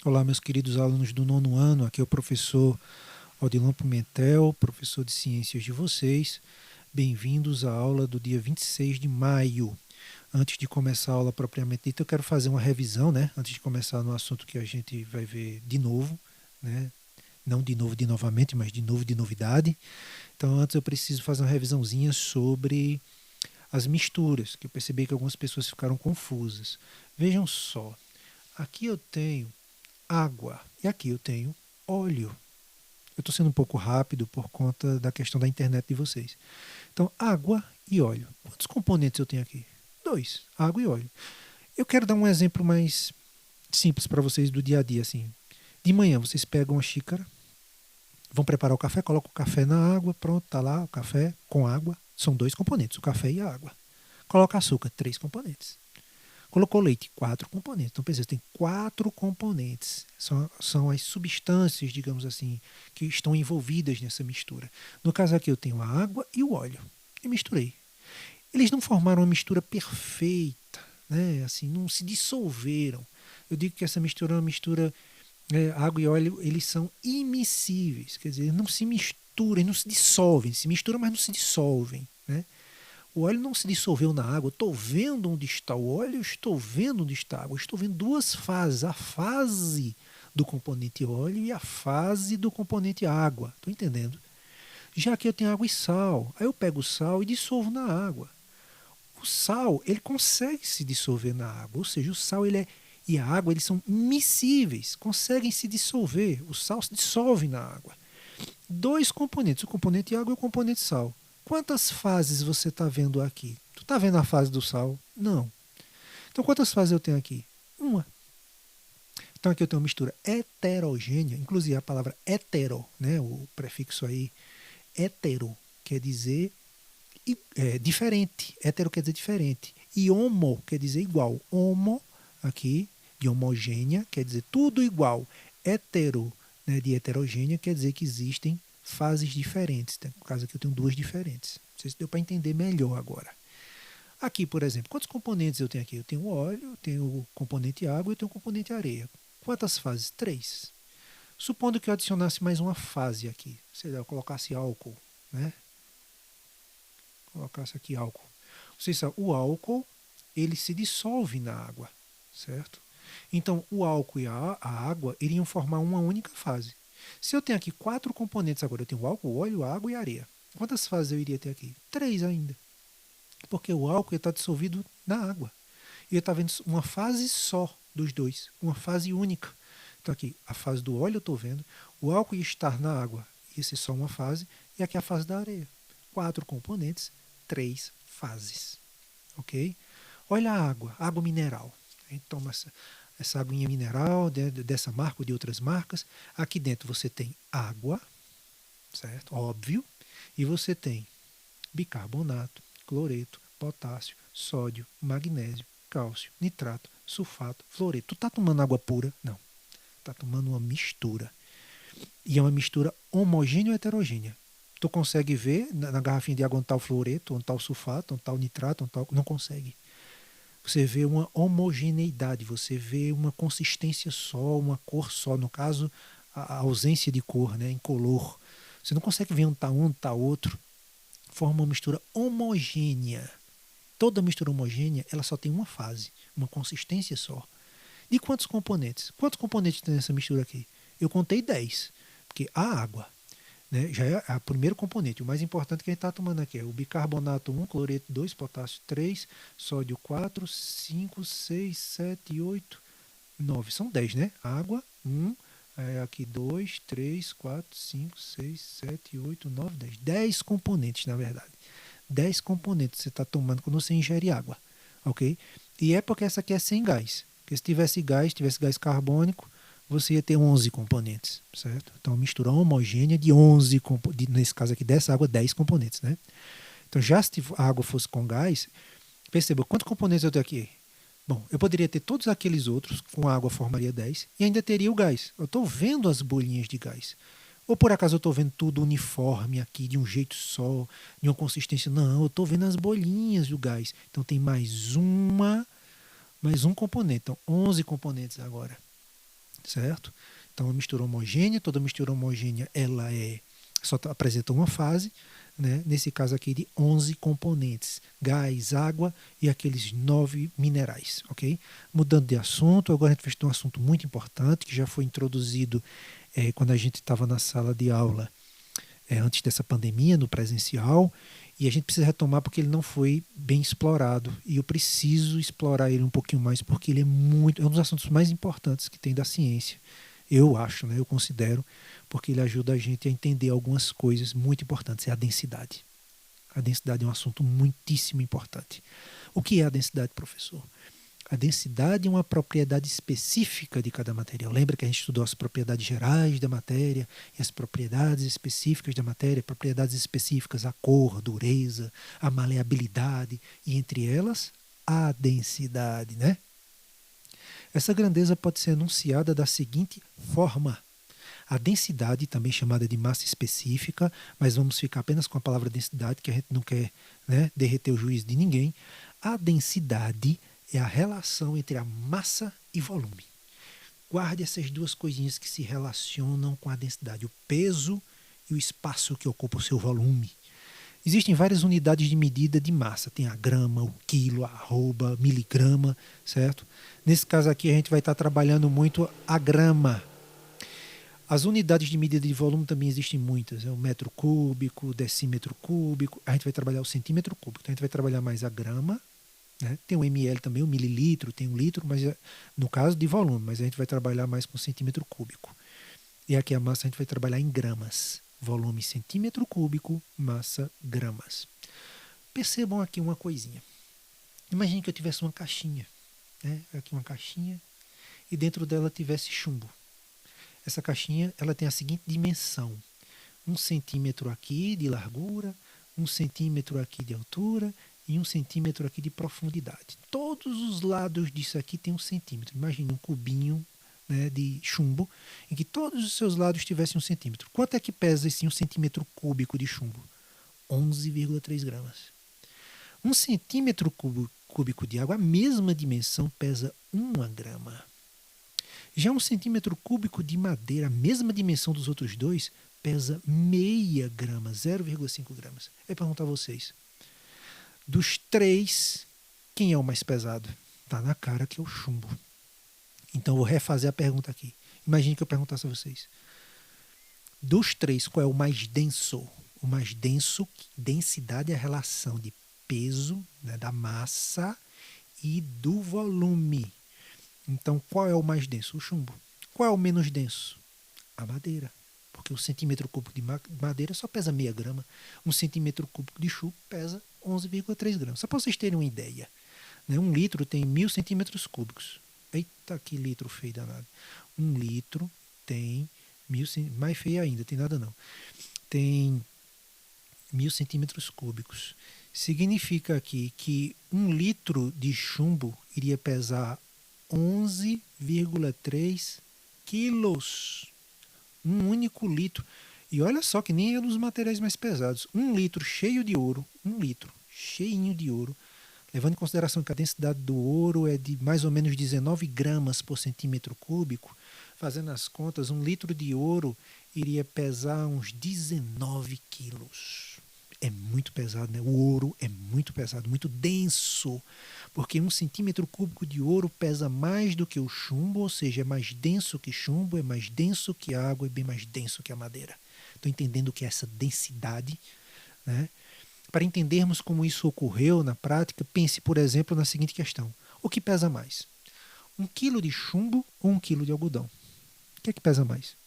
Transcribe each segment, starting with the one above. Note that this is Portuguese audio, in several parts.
Olá, meus queridos alunos do nono ano, aqui é o professor Odilon Pimentel, professor de ciências de vocês. Bem-vindos à aula do dia 26 de maio. Antes de começar a aula propriamente dita, eu quero fazer uma revisão, né? Antes de começar no assunto que a gente vai ver de novo, né? Não de novo de novamente, mas de novo de novidade. Então, antes eu preciso fazer uma revisãozinha sobre as misturas, que eu percebi que algumas pessoas ficaram confusas. Vejam só, aqui eu tenho água e aqui eu tenho óleo. Eu estou sendo um pouco rápido por conta da questão da internet de vocês. Então, água e óleo. Quantos componentes eu tenho aqui? Dois, água e óleo. Eu quero dar um exemplo mais simples para vocês do dia a dia. Assim. De manhã, vocês pegam uma xícara, vão preparar o café, colocam o café na água, pronto, tá lá o café com água. São dois componentes, o café e a água. Coloca açúcar, três componentes. Colocou leite, quatro componentes. Então, precisa tem quatro componentes. São as substâncias, digamos assim, que estão envolvidas nessa mistura. No caso aqui, eu tenho a água e o óleo. E misturei. Eles não formaram uma mistura perfeita, né? Assim, não se dissolveram. Eu digo que essa mistura é uma mistura, água e óleo, eles são immiscíveis. Quer dizer, não se misturam, eles não se dissolvem. Se misturam, mas não se dissolvem, né? O óleo não se dissolveu na água. Estou vendo onde está o óleo, estou vendo onde está a água. Estou vendo duas fases. A fase do componente óleo e a fase do componente água. Estou entendendo? Já que eu tenho água e sal, aí eu pego o sal e dissolvo na água. O sal, ele consegue se dissolver na água. Ou seja, o sal e a água eles são miscíveis, conseguem se dissolver. O sal se dissolve na água. Dois componentes, o componente água e o componente sal. Quantas fases você está vendo aqui? Tu está vendo a fase do sal? Não. Então quantas fases eu tenho aqui? Uma. Então aqui eu tenho uma mistura heterogênea, inclusive a palavra hetero, né, o prefixo aí, hetero, quer dizer diferente. Hetero quer dizer diferente. E homo quer dizer igual. Homo, aqui, de homogênea, quer dizer tudo igual. Hetero, né, de heterogênea, quer dizer que existem fases diferentes. No caso aqui eu tenho duas diferentes. Não sei se deu para entender melhor agora. Aqui, por exemplo, quantos componentes eu tenho aqui? Eu tenho óleo, eu tenho o componente água e eu tenho o componente areia. Quantas fases? Três. Supondo que eu adicionasse mais uma fase aqui. Sei lá, eu colocasse álcool, né? Colocasse aqui álcool. Vocês sabem, o álcool, ele se dissolve na água, certo? Então, o álcool e a água iriam formar uma única fase. Se eu tenho aqui quatro componentes agora, eu tenho o álcool, o óleo, a água e a areia. Quantas fases eu iria ter aqui? Três ainda. Porque o álcool está dissolvido na água. E eu estou vendo uma fase só dos dois, uma fase única. Então aqui, a fase do óleo eu estou vendo, o álcool ia estar na água, isso é só uma fase, e aqui a fase da areia. Quatro componentes, três fases. Ok? Olha a água, água mineral. A gente toma essa aguinha mineral dessa marca ou de outras marcas. Aqui dentro você tem água, certo? Óbvio. E você tem bicarbonato, cloreto, potássio, sódio, magnésio, cálcio, nitrato, sulfato, fluoreto. Tu tá tomando água pura? Não. Tá tomando uma mistura. E é uma mistura homogênea ou heterogênea. Tu consegue ver na garrafinha de água onde está o fluoreto, onde está o sulfato, onde está o nitrato, onde tá o... Não consegue. Você vê uma homogeneidade, você vê uma consistência só, uma cor só. No caso, a ausência de cor, né, incolor. Você não consegue ver onde está outro. Forma uma mistura homogênea. Toda mistura homogênea, ela só tem uma fase, uma consistência só. De quantos componentes? Quantos componentes tem nessa mistura aqui? Eu contei 10, porque a água, né, já é o primeiro componente. O mais importante que a gente está tomando aqui é o bicarbonato 1, cloreto 2, potássio 3, sódio 4, 5, 6, 7, 8, 9. São 10, né? Água 1, aqui 2, 3, 4, 5, 6, 7, 8, 9, 10. 10 componentes, na verdade. 10 componentes você está tomando quando você ingere água, ok? E é porque essa aqui é sem gás. Porque se tivesse gás carbônico, você ia ter 11 componentes, certo? Então, uma mistura homogênea de 11, nesse caso aqui, dessa água, 10 componentes, né? Então, já se a água fosse com gás, perceba quantos componentes eu tenho aqui. Bom, eu poderia ter todos aqueles outros, com água formaria 10, e ainda teria o gás. Eu estou vendo as bolinhas de gás. Ou por acaso eu estou vendo tudo uniforme aqui, de um jeito só, de uma consistência? Não, eu estou vendo as bolinhas do gás. Então tem mais um componente. Então 11 componentes agora. certo? Então, uma mistura homogênea, toda mistura homogênea ela só apresenta uma fase, né? Nesse caso aqui de 11 componentes, gás, água e aqueles 9 minerais, ok? Mudando de assunto, agora a gente vai ter um assunto muito importante que já foi introduzido quando a gente estava na sala de aula antes dessa pandemia, no presencial, e a gente precisa retomar porque ele não foi bem explorado. E eu preciso explorar ele um pouquinho mais porque ele é um dos assuntos mais importantes que tem da ciência. Eu acho, né? Eu considero, porque ele ajuda a gente a entender algumas coisas muito importantes. É a densidade. A densidade é um assunto muitíssimo importante. O que é a densidade, professor? A densidade é uma propriedade específica de cada material. Lembra que a gente estudou as propriedades gerais da matéria e as propriedades específicas da matéria, propriedades específicas, a cor, a dureza, a maleabilidade e entre elas a densidade, né? Essa grandeza pode ser enunciada da seguinte forma: a densidade, também chamada de massa específica, mas vamos ficar apenas com a palavra densidade, que a gente não quer, né, derreter o juízo de ninguém. A densidade é a relação entre a massa e volume. Guarde essas duas coisinhas que se relacionam com a densidade, o peso e o espaço que ocupa o seu volume. Existem várias unidades de medida de massa. Tem a grama, o quilo, a arroba, miligrama, certo? Nesse caso aqui a gente vai estar trabalhando muito a grama. As unidades de medida de volume também existem muitas. O metro cúbico, o decímetro cúbico. A gente vai trabalhar o centímetro cúbico. Então a gente vai trabalhar mais a grama. Né? Tem o ml também, o mililitro, tem o litro, mas no caso de volume, mas a gente vai trabalhar mais com centímetro cúbico. E aqui a massa a gente vai trabalhar em gramas. Volume centímetro cúbico, massa gramas. Percebam aqui uma coisinha. Imagine que eu tivesse uma caixinha, né? Aqui uma caixinha, e dentro dela tivesse chumbo. Essa caixinha ela tem a seguinte dimensão: 1 centímetro aqui de largura, 1 centímetro aqui de altura e 1 centímetro aqui de profundidade. Todos os lados disso aqui tem 1 centímetro. Imagine um cubinho, né, de chumbo em que todos os seus lados tivessem 1 centímetro. Quanto é que pesa esse 1 centímetro cúbico de chumbo? 11,3 gramas. 1 centímetro cúbico de água, a mesma dimensão, pesa 1 grama. Já 1 centímetro cúbico de madeira, a mesma dimensão dos outros dois, pesa meia grama, 0,5 gramas. Eu pergunto a vocês, dos três, quem é o mais pesado? Tá na cara que é o chumbo. Então eu vou refazer a pergunta aqui. Imagine que eu perguntasse a vocês. Dos três, qual é o mais denso? O mais denso, densidade é a relação de peso, né, da massa e do volume. Então, qual é o mais denso? O chumbo. Qual é o menos denso? A madeira. Porque o centímetro cúbico de madeira só pesa meia grama. 1 centímetro cúbico de chumbo pesa 11,3 gramas. Só para vocês terem uma ideia. Né? 1 litro tem 1000 centímetros cúbicos. Eita, que litro feio danado. 1 litro tem 1000, mais feio ainda, tem nada não. Tem 1000 centímetros cúbicos. Significa aqui que 1 litro de chumbo iria pesar 11,3 quilos. Um único litro. E olha só que nem é um dos materiais mais pesados. 1 litro cheio de ouro, 1 litro cheinho de ouro, levando em consideração que a densidade do ouro é de mais ou menos 19 gramas por centímetro cúbico, fazendo as contas, 1 litro de ouro iria pesar uns 19 quilos. É muito pesado, né? O ouro é muito pesado, muito denso, porque 1 centímetro cúbico de ouro pesa mais do que o chumbo, ou seja, é mais denso que chumbo, é mais denso que água e bem mais denso que a madeira. Estou entendendo o que é essa densidade, né? Para entendermos como isso ocorreu na prática, pense, por exemplo, na seguinte questão. O que pesa mais? 1 quilo de chumbo ou 1 quilo de algodão? O que é que pesa mais?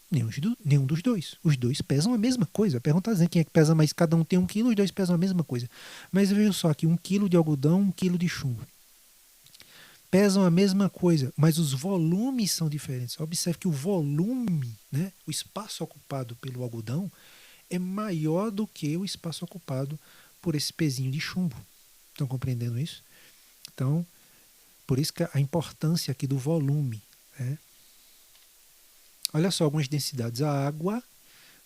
Nenhum dos dois. Os dois pesam a mesma coisa. A pergunta é quem é que pesa mais. Cada um tem 1 quilo, os dois pesam a mesma coisa. Mas veja só aqui, 1 quilo de algodão, 1 quilo de chumbo. Pesam a mesma coisa, mas os volumes são diferentes. Observe que o volume, né, o espaço ocupado pelo algodão, é maior do que o espaço ocupado por esse pezinho de chumbo. Estão compreendendo isso? Então, por isso que a importância aqui do volume, né? Olha só algumas densidades. A água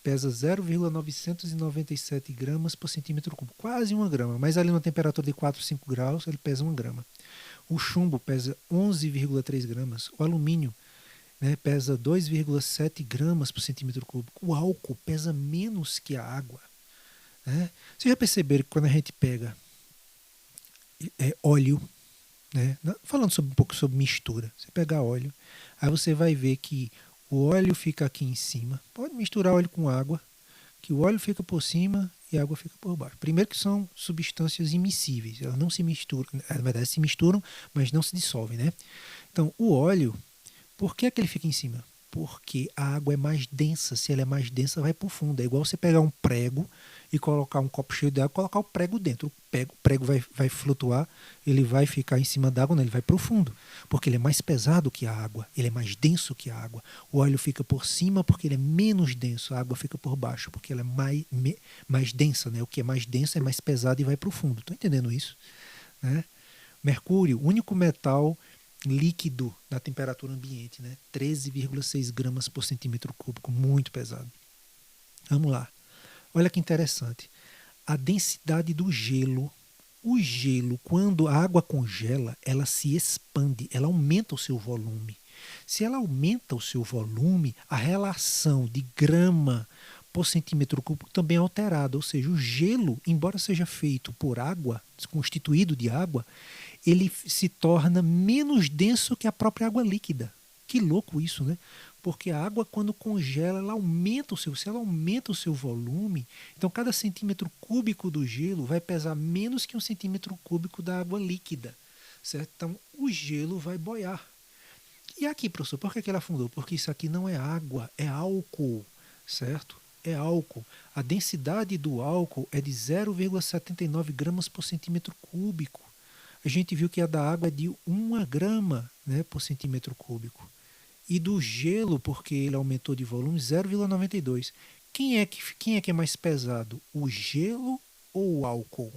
pesa 0,997 gramas por centímetro cúbico, quase 1 grama, mas ali numa temperatura de 4, 5 graus ele pesa 1 grama. O chumbo pesa 11,3 gramas. O alumínio, né, pesa 2,7 gramas por centímetro cúbico. O álcool pesa menos que a água. Né? Vocês já perceberam que quando a gente pega óleo, né, falando um pouco sobre mistura, você pega óleo, aí você vai ver que o óleo fica aqui em cima. Pode misturar óleo com água, que o óleo fica por cima e a água fica por baixo. Primeiro que são substâncias immiscíveis, elas não se misturam, na verdade se misturam, mas não se dissolvem, né? Então, o óleo, por que é que ele fica em cima? Porque a água é mais densa. Se ela é mais densa, vai para o fundo. É igual você pegar um prego e colocar um copo cheio de água e colocar o prego dentro. O prego vai flutuar, ele vai ficar em cima da água, não, ele vai para o fundo. Porque ele é mais pesado que a água, ele é mais denso que a água. O óleo fica por cima porque ele é menos denso, a água fica por baixo porque ela é mais densa. Né? O que é mais denso é mais pesado e vai para o fundo. Estão entendendo isso? Né? Mercúrio, único metal líquido da temperatura ambiente, né? 13,6 gramas por centímetro cúbico, muito pesado. Vamos lá. Olha que interessante. A densidade do gelo. O gelo, quando a água congela, ela se expande, ela aumenta o seu volume. Se ela aumenta o seu volume, a relação de grama por centímetro cúbico também é alterada. Ou seja, o gelo, embora seja feito por água, constituído de água, ele se torna menos denso que a própria água líquida. Que louco isso, né? Porque a água, quando congela, se ela aumenta o seu volume, então cada centímetro cúbico do gelo vai pesar menos que um centímetro cúbico da água líquida. Certo? Então, o gelo vai boiar. E aqui, professor, por que ela afundou? Porque isso aqui não é água, é álcool, certo? É álcool. A densidade do álcool é de 0,79 gramas por centímetro cúbico. A gente viu que a da água é de 1 grama, né, por centímetro cúbico. E do gelo, porque ele aumentou de volume, 0,92. Quem é que é mais pesado? O gelo ou o álcool?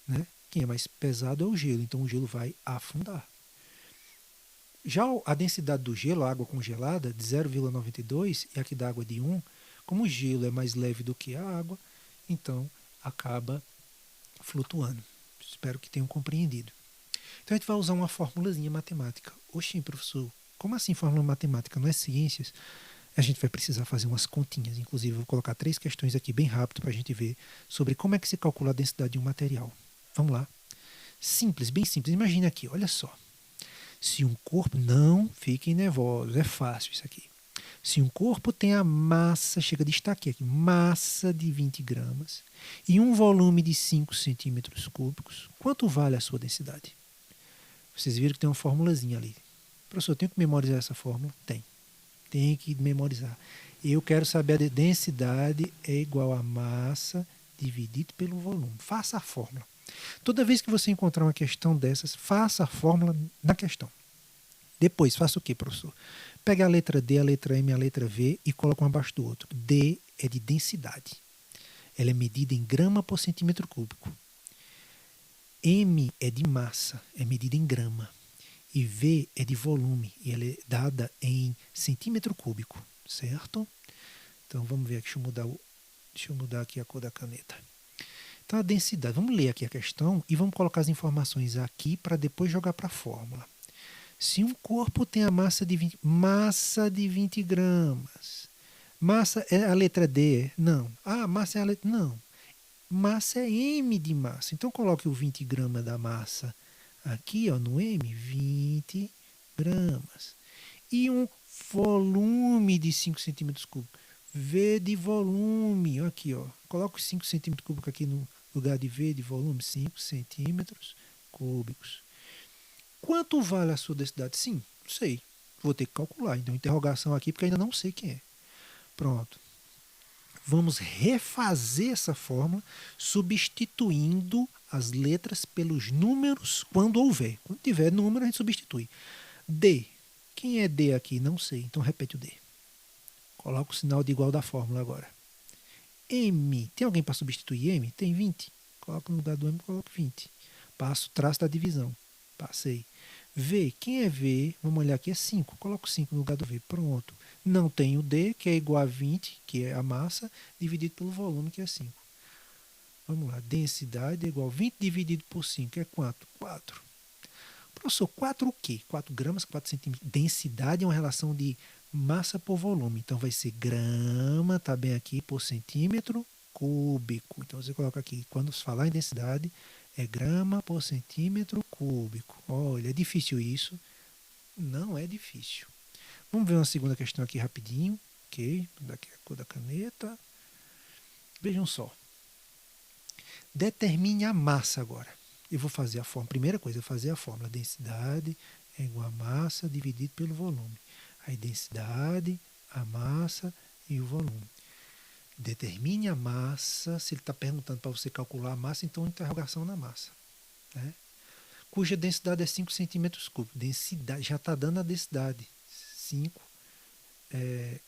Né? Quem é mais pesado é o gelo, então o gelo vai afundar. Já a densidade do gelo, a água congelada, de 0,92 e aqui da água de 1, como o gelo é mais leve do que a água, então acaba flutuando. Espero que tenham compreendido. Então a gente vai usar uma formulazinha matemática. Oxi, professor, como assim fórmula matemática? Não é ciências? A gente vai precisar fazer umas continhas. Inclusive, eu vou colocar 3 questões aqui bem rápido para a gente ver sobre como é que se calcula a densidade de um material. Vamos lá. Simples, bem simples. Imagine aqui, olha só. Se um corpo, não fiquem nervosos, é fácil isso aqui. Se um corpo tem a massa, chega a destaque aqui, massa de 20 gramas e um volume de 5 centímetros cúbicos, quanto vale a sua densidade? Vocês viram que tem uma formulazinha ali. Professor, eu tenho que memorizar essa fórmula? Tem que memorizar. Eu quero saber a densidade é igual a massa dividido pelo volume. Faça a fórmula. Toda vez que você encontrar uma questão dessas, faça a fórmula na questão. Depois, faça o quê, professor? Pega a letra D, a letra M, a letra V e coloca um abaixo do outro. D é de densidade. Ela é medida em grama por centímetro cúbico. M é de massa, é medida em grama. E V é de volume, e ela é dada em centímetro cúbico, certo? Então vamos ver aqui, deixa eu mudar aqui a cor da caneta. Então a densidade, vamos ler aqui a questão e vamos colocar as informações aqui para depois jogar para a fórmula. Se um corpo tem a massa de 20 gramas, massa é a letra D? Não. Ah, massa é a letra... Não. Massa é M de massa. Então coloque o 20 gramas da massa aqui, ó, no M, 20 gramas. E um volume de 5 centímetros cúbicos. V de volume, aqui, ó. Coloca os 5 centímetros cúbicos aqui no lugar de V de volume, 5 centímetros cúbicos. Quanto vale a sua densidade? Sim, não sei. Vou ter que calcular. Então, interrogação aqui, porque ainda não sei quem é. Pronto. Vamos refazer essa fórmula substituindo as letras pelos números quando houver. Quando tiver número, a gente substitui. D. Quem é D aqui? Não sei. Então repete o D. Coloca o sinal de igual da fórmula agora. M. Tem alguém para substituir M? Tem 20. Coloca no lugar do M, coloca 20. Passo o traço da divisão. Passei. V. Quem é V? Vamos olhar aqui, é 5. Coloco 5 no lugar do V. Pronto. Não tem o D, que é igual a 20, que é a massa, dividido pelo volume, que é 5. Vamos lá. Densidade é igual a 20 dividido por 5. É quanto? 4. Professor, 4 o quê? 4 gramas, 4 centímetros. Densidade é uma relação de massa por volume. Então vai ser grama, tá bem aqui, por centímetro cúbico. Então você coloca aqui, quando se falar em densidade, é grama por centímetro cúbico. Olha, é difícil isso? Não é difícil. Vamos ver uma segunda questão aqui rapidinho. Ok, daqui a cor da caneta. Vejam só. Determine a massa agora. Eu vou fazer a fórmula. Primeira coisa, eu vou fazer a fórmula. Densidade é igual a massa dividido pelo volume. Aí densidade, a massa e o volume. Determine a massa. Se ele está perguntando para você calcular a massa, então interrogação na massa. Né? Cuja densidade é 5 centímetros cúbicos. Densidade, já está dando a densidade.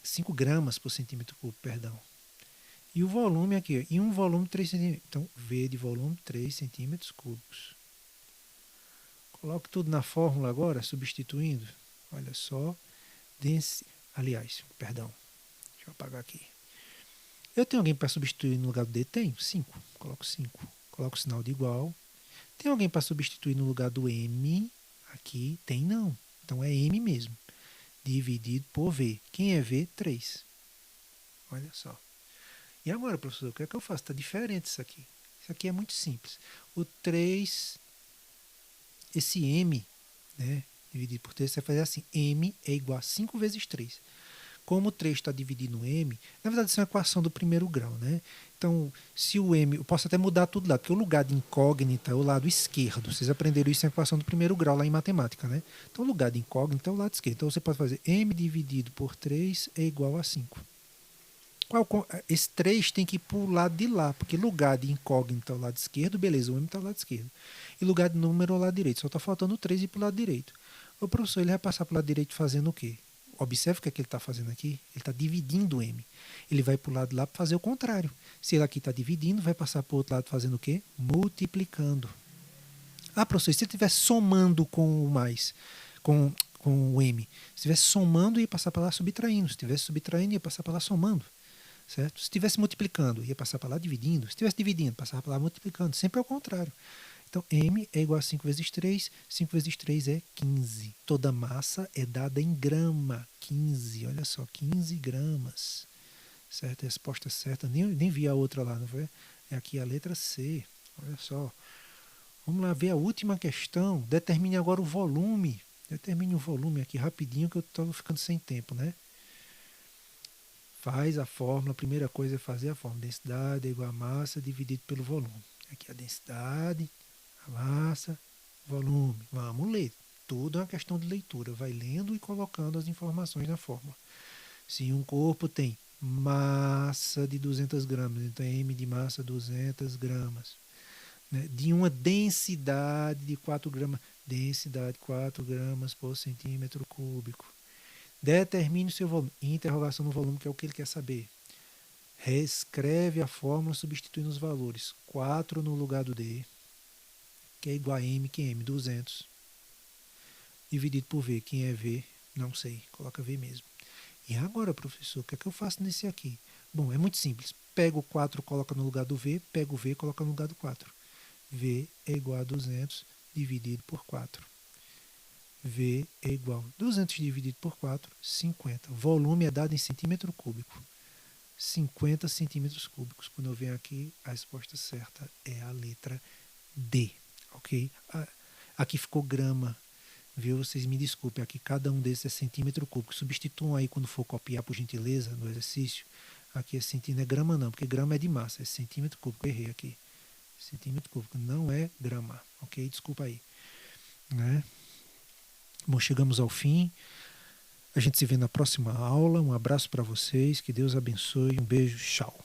5 gramas por centímetro cúbico, perdão. E o volume aqui, e um volume 3 centímetros. Então, V de volume 3 centímetros cúbicos. Coloque tudo na fórmula agora, substituindo. Olha só. Aliás, perdão. Deixa eu apagar aqui. Eu tenho alguém para substituir no lugar do D? Tenho. 5. Coloco 5. Coloco o sinal de igual. Tem alguém para substituir no lugar do M? Aqui tem não. Então é M mesmo. Dividido por V. Quem é V? 3. Olha só. E agora, professor, o que é que eu faço? Está diferente isso aqui. Isso aqui é muito simples. O 3, esse M, né, dividido por 3, você vai fazer assim. M é igual a 5 vezes 3. Como o 3 está dividido no M, na verdade isso é uma equação do primeiro grau, né? Então, se o M, eu posso até mudar tudo lá, porque o lugar de incógnita é o lado esquerdo. Vocês aprenderam isso na equação do primeiro grau lá em matemática, né? Então, o lugar de incógnita é o lado esquerdo. Então, você pode fazer M dividido por 3 é igual a 5. Esse 3 tem que ir para o lado de lá, porque lugar de incógnita é o lado esquerdo, beleza, o M está ao lado esquerdo. E lugar de número é o lado direito, só está faltando o 3 ir para o lado direito. O professor ele vai passar para o lado direito fazendo o quê? Observe o que, é que ele está fazendo aqui. Ele está dividindo o M. Ele vai para o lado de lá para fazer o contrário. Se ele aqui está dividindo, vai passar para o outro lado fazendo o quê? Multiplicando. Ah, professor, se ele estivesse somando com o mais, com o M, se estivesse somando, ia passar para lá subtraindo. Se estivesse subtraindo, ia passar para lá somando. Certo? Se estivesse multiplicando, ia passar para lá dividindo. Se estivesse dividindo, passava para lá multiplicando. Sempre ao contrário. Então, M é igual a 5 vezes 3. 5 vezes 3 é 15. Toda massa é dada em grama. 15. Olha só, 15 gramas. Certo? A resposta certa. Nem vi a outra lá, não foi? É aqui a letra C. Olha só. Vamos lá ver a última questão. Determine agora o volume. Determine o volume aqui rapidinho, que eu estou ficando sem tempo, né? Faz a fórmula, a primeira coisa é fazer a fórmula. Densidade é igual a massa dividido pelo volume. Aqui a densidade, a massa, volume. Vamos ler. Tudo é uma questão de leitura. Vai lendo e colocando as informações na fórmula. Se um corpo tem massa de 200 gramas, então é M de massa 200 gramas. Né? De uma densidade de 4 gramas. Densidade 4 gramas por centímetro cúbico. Determine o seu volume. Interrogação no volume, que é o que ele quer saber. Reescreve a fórmula substituindo os valores. 4 no lugar do D, que é igual a M, que é M, 200. Dividido por V, quem é V? Não sei, coloca V mesmo. E agora, professor, o que é que eu faço nesse aqui? Bom, é muito simples. Pega o 4, coloca no lugar do V, pega o V, coloca no lugar do 4. V é igual a 200 dividido por 4. V é igual a 200 dividido por 4, 50. Volume é dado em centímetro cúbico. 50 centímetros cúbicos. Quando eu venho aqui, a resposta certa é a letra D. Ok? Aqui ficou grama. Viu? Vocês me desculpem. Aqui cada um desses é centímetro cúbico. Substituam aí quando for copiar, por gentileza, no exercício. Aqui é centímetro, não é grama não, porque grama é de massa. É centímetro cúbico. Errei aqui. Centímetro cúbico. Não é grama. Ok? Desculpa aí. Né? Bom, chegamos ao fim. A gente se vê na próxima aula. Um abraço para vocês. Que Deus abençoe. Um beijo. Tchau.